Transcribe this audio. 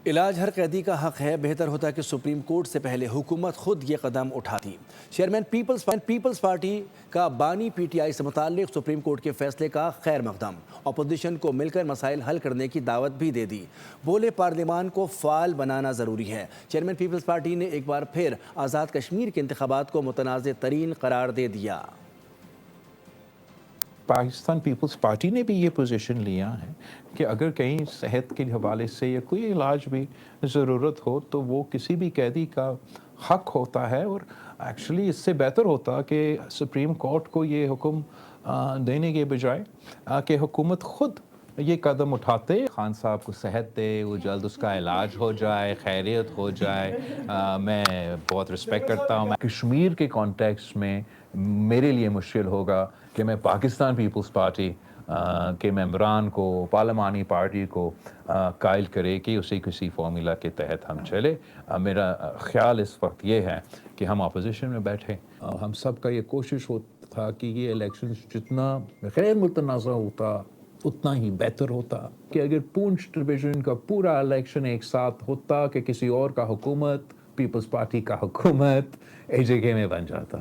علاج ہر قیدی کا حق ہے، بہتر ہوتا کہ سپریم کورٹ سے پہلے حکومت خود یہ قدم اٹھاتی۔ چیئرمین پیپلز پارٹی کا بانی پی ٹی آئی سے متعلق سپریم کورٹ کے فیصلے کا خیر مقدم، اپوزیشن کو مل کر مسائل حل کرنے کی دعوت بھی دے دی۔ بولے پارلیمان کو فعال بنانا ضروری ہے۔ چیئرمین پیپلز پارٹی نے ایک بار پھر آزاد کشمیر کے انتخابات کو متنازع ترین قرار دے دیا۔ پاکستان پیپلز پارٹی نے بھی یہ پوزیشن لیا ہے کہ اگر کہیں صحت کے حوالے سے یا کوئی علاج بھی ضرورت ہو تو وہ کسی بھی قیدی کا حق ہوتا ہے، اور ایکچولی اس سے بہتر ہوتا کہ سپریم کورٹ کو یہ حکم دینے کے بجائے کہ حکومت خود یہ قدم اٹھاتے، خان صاحب کو صحت دے، وہ جلد اس کا علاج ہو جائے، خیریت ہو جائے۔ میں بہت رسپیکٹ کرتا ہوں۔ کشمیر کے کانٹیکسٹ میں میرے لیے مشکل ہوگا کہ میں پاکستان پیپلز پارٹی کے ممبران کو، پارلیمانی پارٹی کو قائل کرے کہ اسے کسی فارمولا کے تحت ہم چلے۔ میرا خیال اس وقت یہ ہے کہ ہم اپوزیشن میں بیٹھے، ہم سب کا یہ کوشش ہوتا کہ یہ الیکشنز جتنا غیر متنازع ہوتا اتنا ہی بہتر ہوتا، کہ اگر پونچھ ڈویژن کا پورا الیکشن ایک ساتھ ہوتا کہ کسی اور کا حکومت، پیپلز پارٹی کا حکومت AJK میں بن جاتا۔